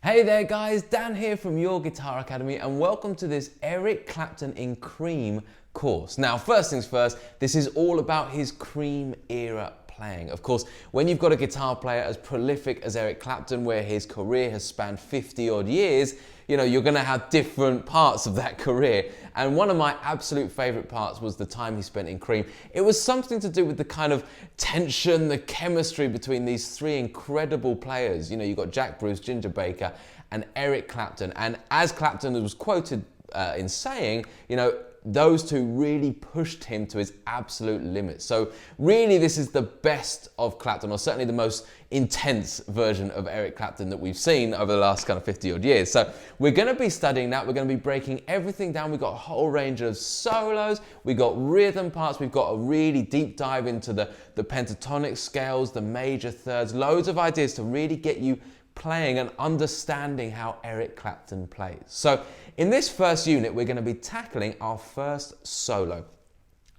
Hey there guys, Dan here from Your Guitar Academy and welcome to this Eric Clapton in Cream course. Now first things first, this is all about his Cream era playing. Of course, when you've got a guitar player as prolific as Eric Clapton, where his career has spanned 50 odd years, you know, you're going to have different parts of that career. And one of my absolute favorite parts was the time he spent in Cream. It was something to do with the kind of tension, the chemistry between these three incredible players. You know, you've got Jack Bruce, Ginger Baker, and Eric Clapton. And as Clapton was quoted in saying, you know, those two really pushed him to his absolute limits. So really this is the best of Clapton, or certainly the most intense version of Eric Clapton that we've seen over the last kind of 50 odd years. So we're going to be studying that. We're going to be breaking everything down. We've got a whole range of solos. We've got rhythm parts. We've got a really deep dive into the pentatonic scales, the major thirds, loads of ideas to really get you playing and understanding how Eric Clapton plays. So in this first unit, we're going to be tackling our first solo.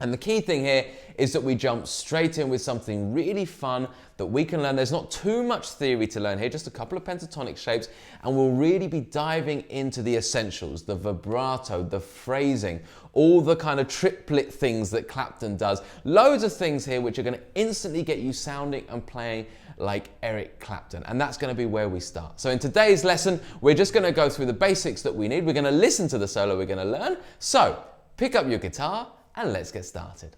And the key thing here is that we jump straight in with something really fun that we can learn. There's not too much theory to learn here, just a couple of pentatonic shapes, and we'll really be diving into the essentials, the vibrato, the phrasing, all the kind of triplet things that Clapton does. Loads of things here which are going to instantly get you sounding and playing like Eric Clapton, and that's going to be where we start. So in today's lesson, we're just going to go through the basics that we need. We're going to listen to the solo we're going to learn. So pick up your guitar and let's get started.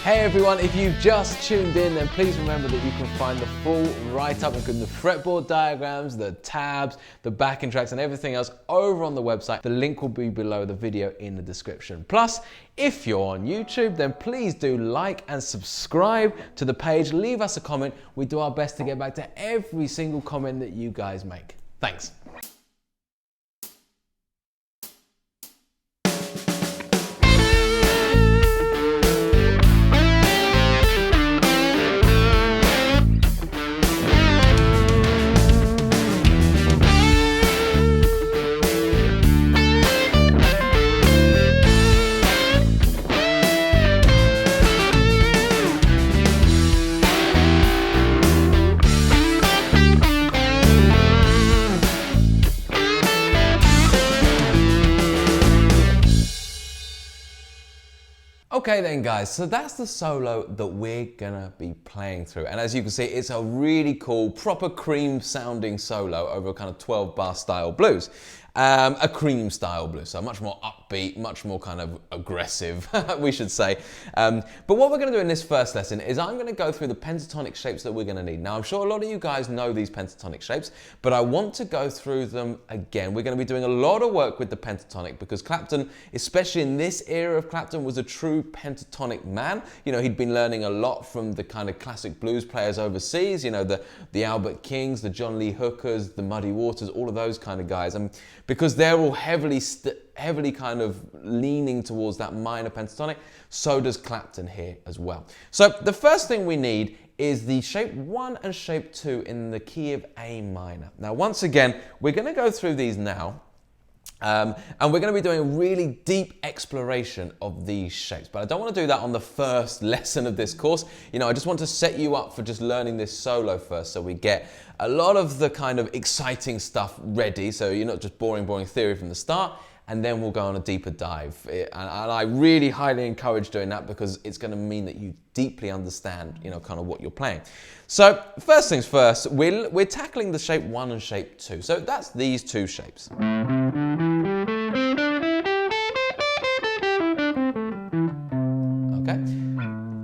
Hey everyone, if you've just tuned in, then please remember that you can find the full write-up, including the fretboard diagrams, the tabs, the backing tracks, and everything else over on the website. The link will be below the video in the description. Plus, if you're on YouTube, then please do like and subscribe to the page. Leave us a comment. We do our best to get back to every single comment that you guys make. Thanks. Okay then guys, so that's the solo that we're gonna be playing through. And as you can see, it's a really cool, proper Cream sounding solo over a kind of 12-bar style blues. A Cream style blues, so much more upbeat, much more kind of aggressive, we should say. But what we're gonna do in this first lesson is I'm gonna go through the pentatonic shapes that we're gonna need. Now I'm sure a lot of you guys know these pentatonic shapes, but I want to go through them again. We're gonna be doing a lot of work with the pentatonic because Clapton, especially in this era of Clapton, was a true pentatonic man. You know, he'd been learning a lot from the kind of classic blues players overseas, you know, the Albert Kings, the John Lee Hookers, the Muddy Waters, all of those kind of guys. And because they're all heavily kind of leaning towards that minor pentatonic, so does Clapton here as well. So the first thing we need is the shape 1 and shape 2 in the key of A minor. Now once again, we're going to go through these now. And we're going to be doing a really deep exploration of these shapes. But I don't want to do that on the first lesson of this course. You know, I just want to set you up for just learning this solo first so we get a lot of the kind of exciting stuff ready. So you're not just boring theory from the start. And then we'll go on a deeper dive. And I really highly encourage doing that because it's going to mean that you deeply understand, you know, kind of what you're playing. So first things first, we're tackling the shape 1 and shape 2. So that's these two shapes. Okay,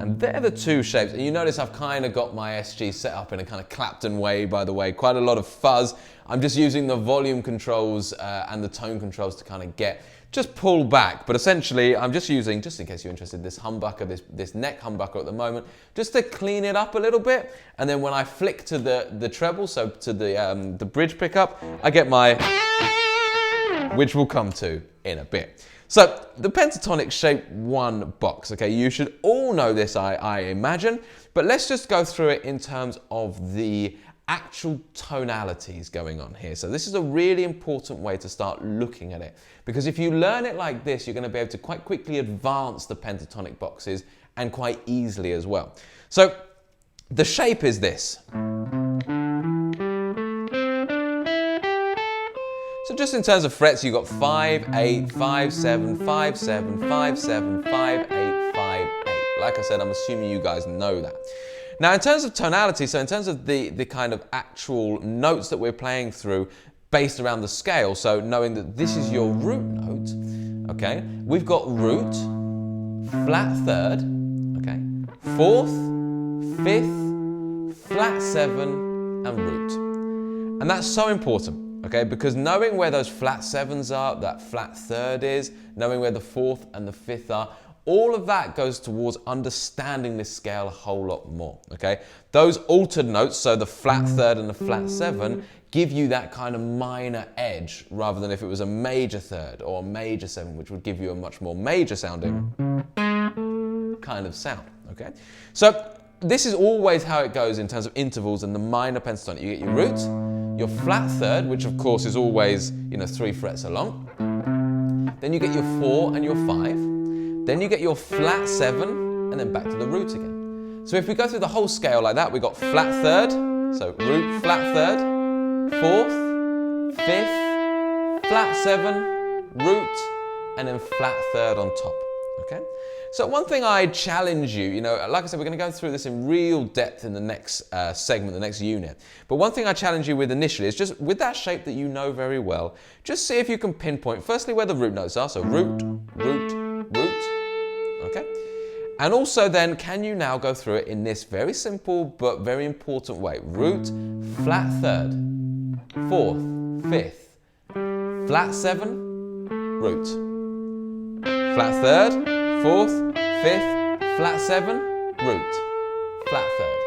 and they're the two shapes. And you notice I've kind of got my SG set up in a kind of Clapton way, by the way, quite a lot of fuzz. I'm just using the volume controls and the tone controls to kind of just pull back. But essentially, I'm just using, just in case you're interested, this humbucker, this neck humbucker at the moment, just to clean it up a little bit. And then when I flick to the treble, so to the bridge pickup, I get my, which we'll come to in a bit. So the pentatonic shape 1 box, okay, you should all know this, I imagine, but let's just go through it in terms of the actual tonalities going on here. So this is a really important way to start looking at it, because if you learn it like this, you're going to be able to quite quickly advance the pentatonic boxes, and quite easily as well. So the shape is this. So just in terms of frets, you've got 5, 8, 5, 7, 5, 7, 5, 7, 5, 8, 5, 8. Like I said, I'm assuming you guys know that. Now in terms of tonality, so in terms of the kind of actual notes that we're playing through based around the scale, so knowing that this is your root note, okay, we've got root, flat third, okay, fourth, fifth, flat 7, and root. And that's so important, okay, because knowing where those flat 7s are, that flat third is, knowing where the fourth and the fifth are, all of that goes towards understanding this scale a whole lot more, okay? Those altered notes, so the flat third and the flat 7, give you that kind of minor edge, rather than if it was a major third or a major 7, which would give you a much more major sounding kind of sound, okay? So this is always how it goes in terms of intervals and the minor pentatonic. You get your root, your flat third, which of course is always, 3 frets along. Then you get your 4 and your 5. Then you get your flat 7, and then back to the root again. So if we go through the whole scale like that, we got flat third, so root, flat third, fourth, fifth, flat 7, root, and then flat third on top, okay? So one thing I challenge you, like I said, we're going to go through this in real depth in the next segment, the next unit. But one thing I challenge you with initially is just with that shape that you know very well, just see if you can pinpoint firstly where the root notes are. So root, root, root, okay? And also then, can you now go through it in this very simple but very important way? Root, flat third, fourth, fifth, flat 7, root. Flat third, fourth, fifth, flat 7, root, flat third,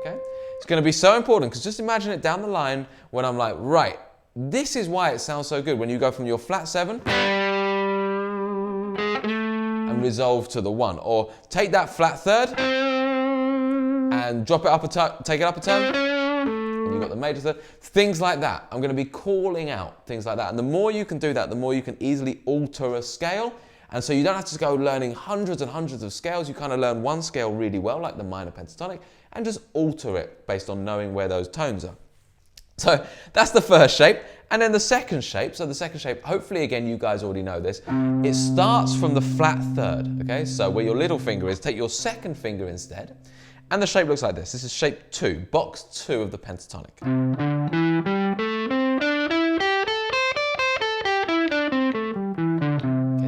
okay? It's going to be so important, because just imagine it down the line when I'm like, right, this is why it sounds so good when you go from your flat 7 and resolve to the 1, or take that flat third and drop it up a turn, take it up a turn, and you've got the major third, things like that. I'm going to be calling out things like that, and the more you can do that, the more you can easily alter a scale. And so you don't have to go learning hundreds and hundreds of scales. You kind of learn one scale really well, like the minor pentatonic, and just alter it based on knowing where those tones are. So that's the first shape. And then the second shape, hopefully again you guys already know this, it starts from the flat third, okay? So where your little finger is, take your second finger instead, and the shape looks like this. This is shape 2, box 2 of the pentatonic.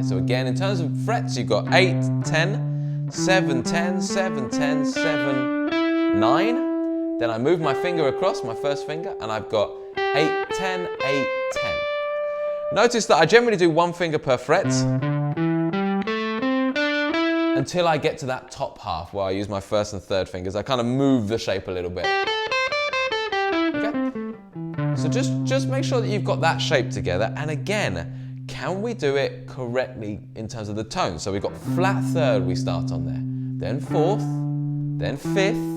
So again, in terms of frets, you've got 8, 10, 7, 10, 7, 10, 7, 9. Then I move my finger across, my first finger, and I've got 8, 10, 8, 10. Notice that I generally do one finger per fret until I get to that top half where I use my first and third fingers. I kind of move the shape a little bit. Okay? So just make sure that you've got that shape together. And again, can we do it correctly in terms of the tone? So we've got flat third we start on there, then fourth, then fifth,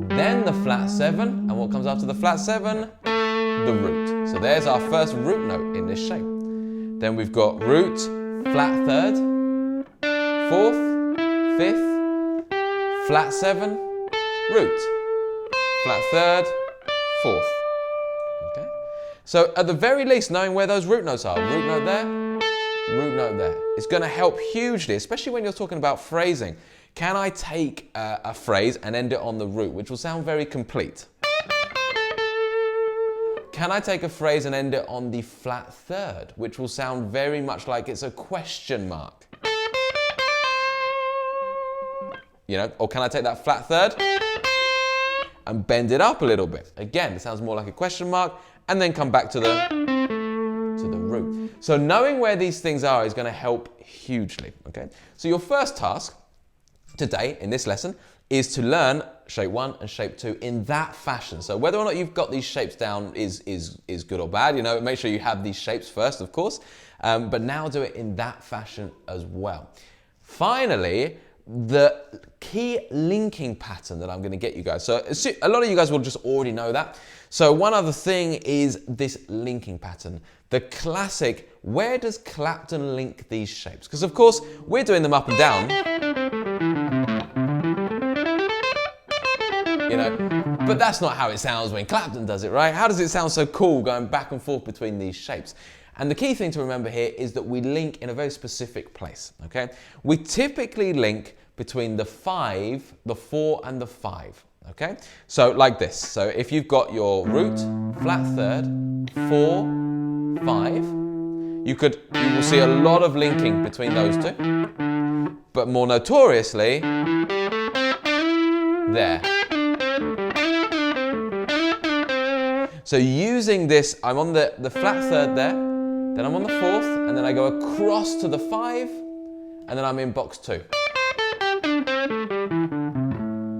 then the flat 7, and what comes after the flat 7? The root. So there's our first root note in this shape. Then we've got root, flat third, fourth, fifth, flat 7, root, flat third, fourth. Okay? So at the very least, knowing where those root notes are, root note there, root note there, is going to help hugely, especially when you're talking about phrasing. Can I take a phrase and end it on the root, which will sound very complete? Can I take a phrase and end it on the flat third, which will sound very much like it's a question mark? Or can I take that flat third and bend it up a little bit? Again, it sounds more like a question mark, and then come back to the root. So knowing where these things are is going to help hugely, okay? So your first task today in this lesson is to learn shape 1 and shape 2 in that fashion. So whether or not you've got these shapes down is good or bad, make sure you have these shapes first, of course, but now do it in that fashion as well. Finally, the key linking pattern that I'm going to get you guys. So a lot of you guys will just already know that. So one other thing is this linking pattern. The classic, where does Clapton link these shapes? Because of course, we're doing them up and down. You know, but that's not how it sounds when Clapton does it, right? How does it sound so cool going back and forth between these shapes? And the key thing to remember here is that we link in a very specific place, okay? We typically link between the 5, the 4, and the 5, okay? So like this. So if you've got your root, flat third, 4, 5, you will see a lot of linking between those two, but more notoriously, there. So using this, I'm on the flat third there, then I'm on the 4th, and then I go across to the 5, and then I'm in box 2.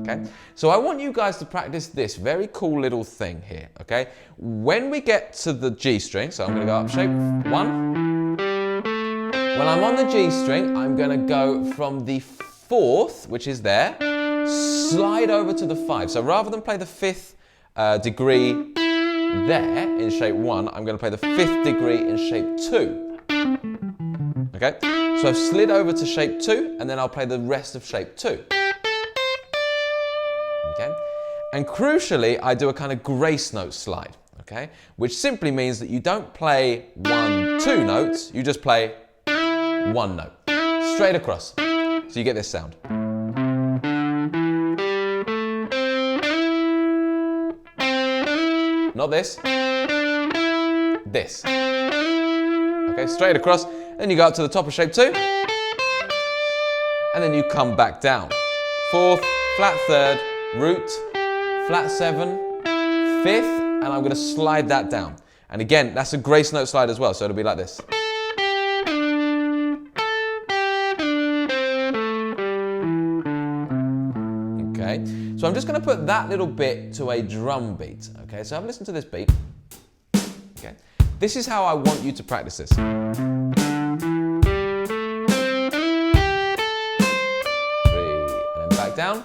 Okay? So I want you guys to practice this very cool little thing here, okay? When we get to the G string, so I'm going to go up shape 1. When I'm on the G string, I'm going to go from the 4th, which is there, slide over to the 5. So rather than play the 5th degree there in shape 1, I'm going to play the 5th degree in shape 2. Okay, so I've slid over to shape 2, and then I'll play the rest of shape 2. Okay, and crucially, I do a kind of grace note slide, okay, which simply means that you don't play 1, 2 notes, you just play 1 note, straight across. So you get this sound. Not this, this. Okay, straight across. Then you go up to the top of shape 2, and then you come back down. 4th, flat 3rd, root, flat 7, 5th, and I'm going to slide that down. And again, that's a grace note slide as well, so it'll be like this. Okay, so I'm just going to put that little bit to a drum beat. Okay, so have a listen to this beat. Okay, this is how I want you to practice this. 3, and then back down.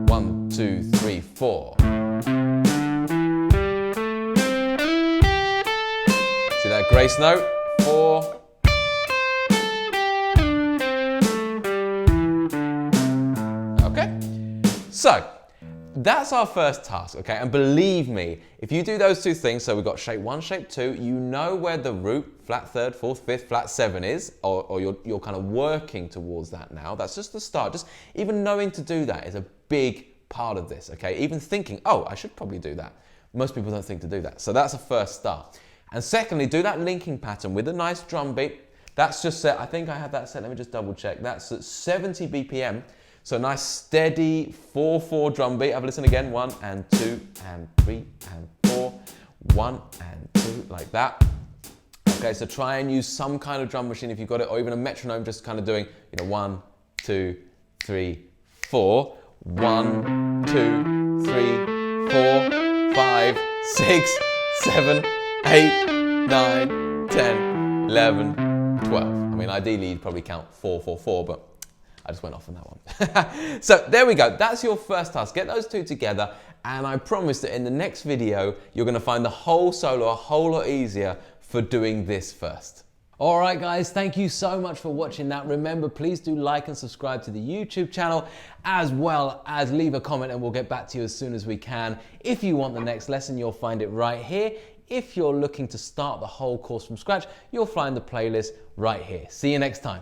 One, 2, 3, 4. See that grace note? 4. So, that's our first task, okay? And believe me, if you do those two things, so we've got shape 1, shape 2, you know where the root, flat 3rd, 4th, 5th, flat 7 is, or you're kind of working towards that now. That's just the start. Just even knowing to do that is a big part of this, okay? Even thinking, oh, I should probably do that. Most people don't think to do that. So that's a first start. And secondly, do that linking pattern with a nice drum beat. That's just set, I think I have that set, let me just double check. That's at 70 BPM. So nice steady 4/4 drum beat. Have a listen again. 1 and 2 and 3 and 4. 1 and 2 like that. Okay, so try and use some kind of drum machine if you've got it, or even a metronome, just kind of doing, 1, 2, 3, 4. 1, 2, 3, 4, 5, 6, 7, 8, 9, 10, 11, 12. I mean, ideally you'd probably count 4, 4, 4, but I just went off on that one. So there we go. That's your first task. Get those two together, and I promise that in the next video, you're going to find the whole solo a whole lot easier for doing this first. All right, guys, thank you so much for watching that. Remember, please do like and subscribe to the YouTube channel, as well as leave a comment, and we'll get back to you as soon as we can. If you want the next lesson, you'll find it right here. If you're looking to start the whole course from scratch, you'll find the playlist right here. See you next time.